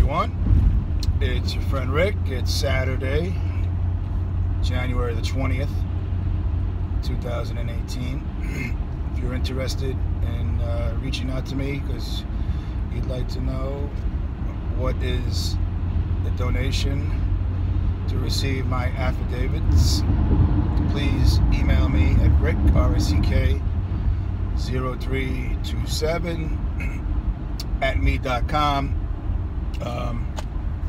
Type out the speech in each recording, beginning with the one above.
everyone. It's your friend Rick. It's Saturday, January the 20th, 2018. If you're interested in reaching out to me because you'd like to know what is the donation to receive my affidavits, please email me at Rick, RICK0327 at me.com.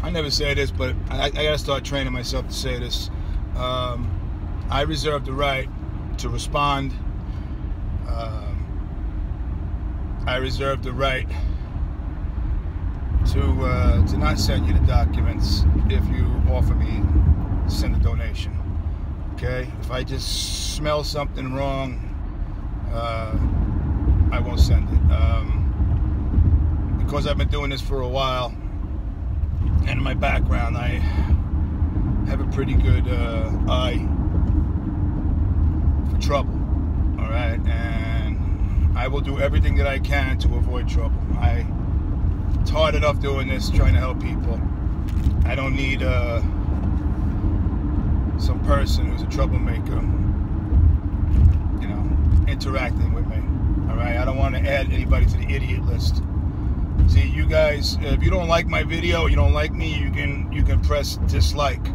I never say this, but I gotta start training myself to say this. I reserve the right to respond. I reserve the right to not send you the documents if you offer me to send a donation. Okay? If I just smell something wrong, I won't send it. Because I've been doing this for a while, and in my background, I have a pretty good eye for trouble. All right? And I will do everything that I can to avoid trouble. It's hard enough doing this, trying to help people. I don't need some person who's a troublemaker, you know, interacting with me. All right, I don't want to add anybody to the idiot list. See, you guys, if you don't like my video, you don't like me, you can press dislike.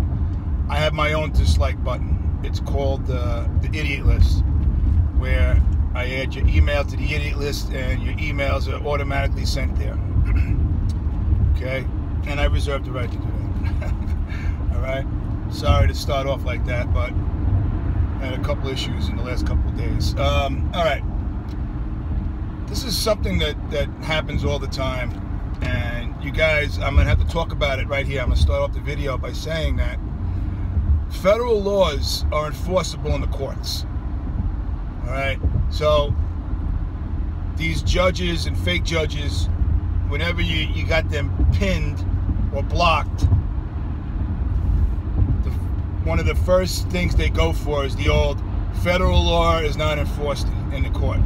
I have my own dislike button. It's called the idiot list, where I add your email to the idiot list, and your emails are automatically sent there. Okay, and I reserve the right to do that. All right, sorry to start off like that, but I had a couple issues in the last couple of days. All right, this is something that happens all the time, and you guys, I'm gonna have to talk about it right here. I'm gonna start off the video by saying that federal laws are enforceable in the courts. All right, so these judges and fake judges, whenever you got them pinned or blocked, one of the first things they go for is the old federal law is not enforced in the court.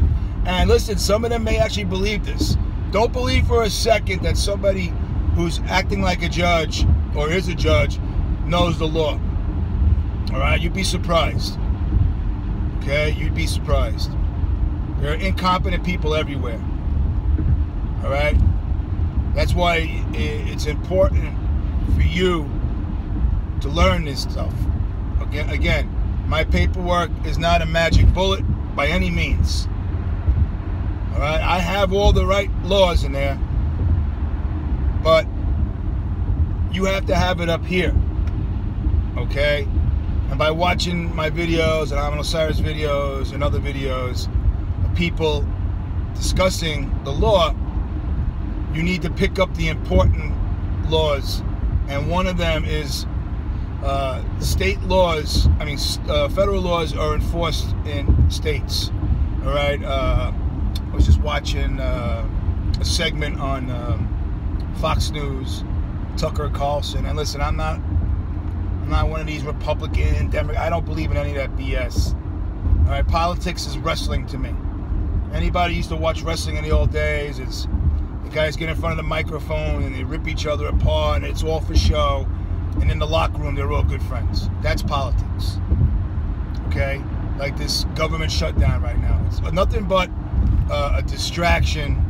And listen, some of them may actually believe this. Don't believe for a second that somebody who's acting like a judge or is a judge knows the law. All right, you'd be surprised. Okay, you'd be surprised. There are incompetent people everywhere. All right? That's why it's important for you to learn this stuff. Again, my paperwork is not a magic bullet by any means. All right? I have all the right laws in there, but you have to have it up here. Okay? And by watching my videos and Amin Osiris videos and other videos of people discussing the law, you need to pick up the important laws, and one of them is state laws. I mean, federal laws are enforced in states. All right. I was just watching a segment on Fox News, Tucker Carlson, and listen, I'm not one of these Republican, Democrat. I don't believe in any of that BS. All right, politics is wrestling to me. Anybody used to watch wrestling in the old days, it's the guys get in front of the microphone and they rip each other apart, and it's all for show. And in the locker room, they're all good friends. That's politics. Okay? Like this government shutdown right now. It's nothing but a distraction,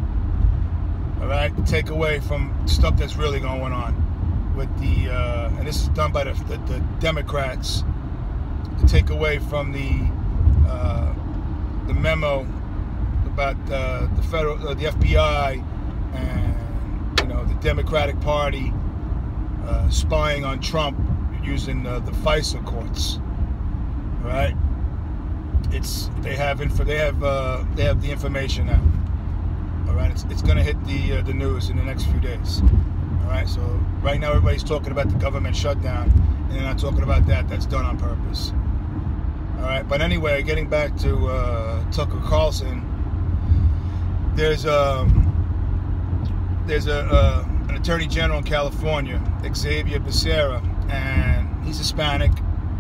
all right, to take away from stuff that's really going on with the, and this is done by the Democrats, to take away from the memo about the FBI, and you know, the Democratic Party spying on Trump using the FISA courts. All right, they have the information now. All right, it's going to hit the news in the next few days. All right, so right now everybody's talking about the government shutdown, and they're not talking about that. That's done on purpose. All right, but anyway, getting back to Tucker Carlson, there's an attorney general in California, Xavier Becerra, and he's Hispanic,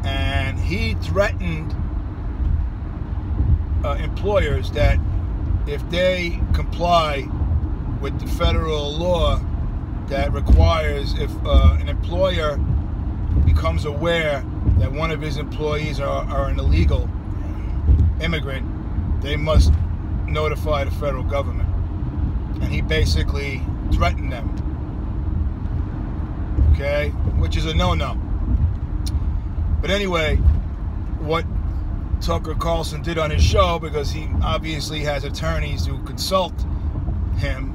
and he threatened employers that if they comply with the federal law, that requires if an employer becomes aware that one of his employees are an illegal immigrant, they must notify the federal government. And he basically threatened them, okay, which is a no-no. But anyway, what Tucker Carlson did on his show, because he obviously has attorneys who consult him,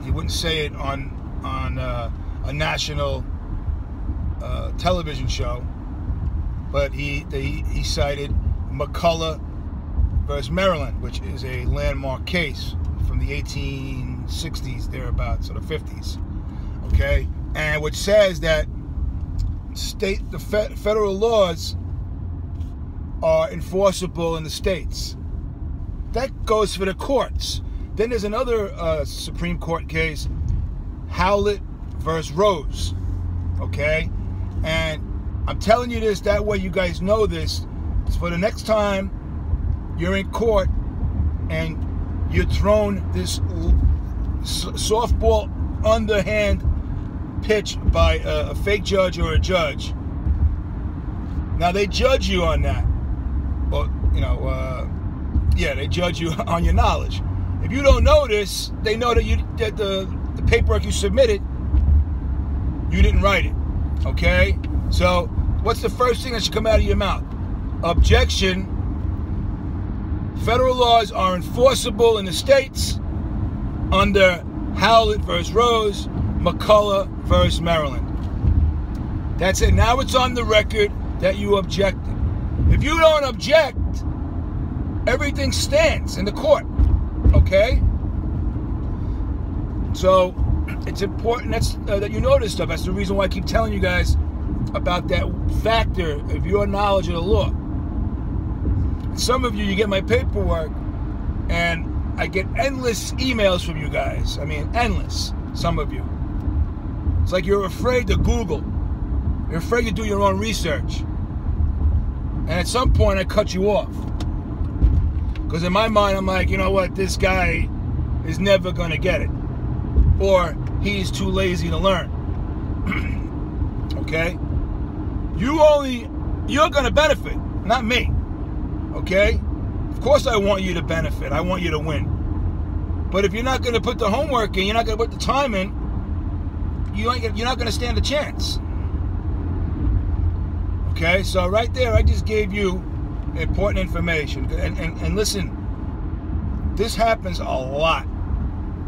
he wouldn't say it on a national television show, but he cited McCullough versus Maryland, which is a landmark case from the 1860s, thereabouts, or the 50s, okay, and which says that federal laws are enforceable in the states. That goes for the courts. Then there's another Supreme Court case, HOWLETT versus Rose, okay? And I'm telling you this, that way you guys know this. It's for the next time you're in court and you're thrown this softball underhand pitch by a fake judge or a judge. Now they judge you on that. Well, yeah, they judge you on your knowledge. If you don't know this, they know that the paperwork you submitted, you didn't write it. Okay? So, what's the first thing that should come out of your mouth? Objection. Federal laws are enforceable in the states under HOWLETT versus Rose, McCullough versus Maryland. That's it. Now it's on the record that you objected. If you don't object, everything stands in the court. Okay? So, it's important that you know this stuff. That's the reason why I keep telling you guys about that factor of your knowledge of the law. Some of you get my paperwork, and I get endless emails from you guys. I mean, endless. Some of you. It's like you're afraid to Google. You're afraid to do your own research. And at some point, I cut you off. Because in my mind, I'm like, you know what? This guy is never going to get it. Or he's too lazy to learn. Okay? You're going to benefit, not me. Okay? Of course I want you to benefit. I want you to win. But if you're not going to put the homework in, you're not going to put the time in, you're not going to stand a chance. Okay? So right there, I just gave you important information. And listen, this happens a lot.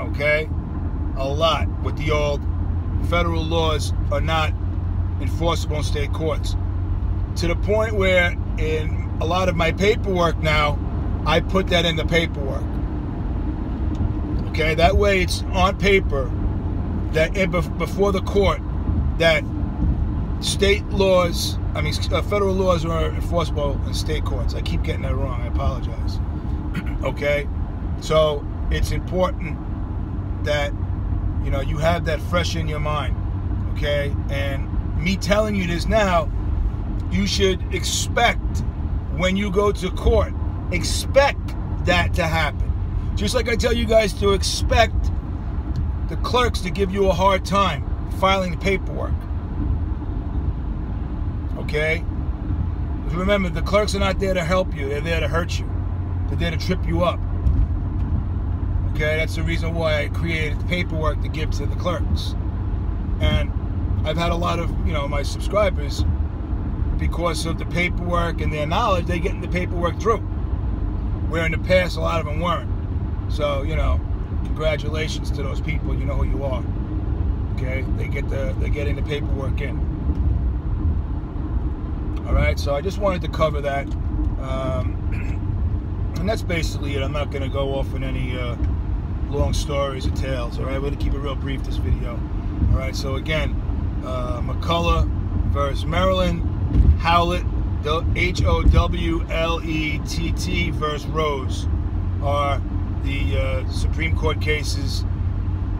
Okay? A lot with the old federal laws are not enforceable in state courts. To the point where in a lot of my paperwork now, I put that in the paperwork. Okay, that way it's on paper that before the court that state laws, federal laws are enforceable in state courts. I keep getting that wrong. I apologize. Okay, so it's important that you have that fresh in your mind. Okay, and me telling you this now, you should expect when you go to court, expect that to happen. Just like I tell you guys to expect the clerks to give you a hard time filing the paperwork. Okay? Remember, the clerks are not there to help you. They're there to hurt you. They're there to trip you up. Okay? That's the reason why I created the paperwork to give to the clerks. And I've had a lot of, my subscribers, because of the paperwork and their knowledge, they get the paperwork through. Where in the past, a lot of them weren't. So, congratulations to those people. You know who you are. Okay? They're getting the paperwork in. Alright, so I just wanted to cover that. And that's basically it. I'm not going to go off on any long stories or tales. Alright, we're going to keep it real brief, this video. Alright, so again, McCullough versus Maryland, HOWLETT, H-O-W-L-E-T-T versus Rose are the Supreme Court cases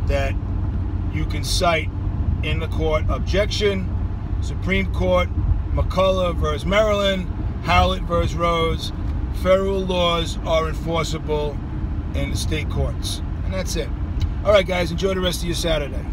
that you can cite in the court. Objection, Supreme Court, McCullough versus Maryland, HOWLETT versus Rose. Federal laws are enforceable in the state courts. And that's it. All right, guys, enjoy the rest of your Saturday.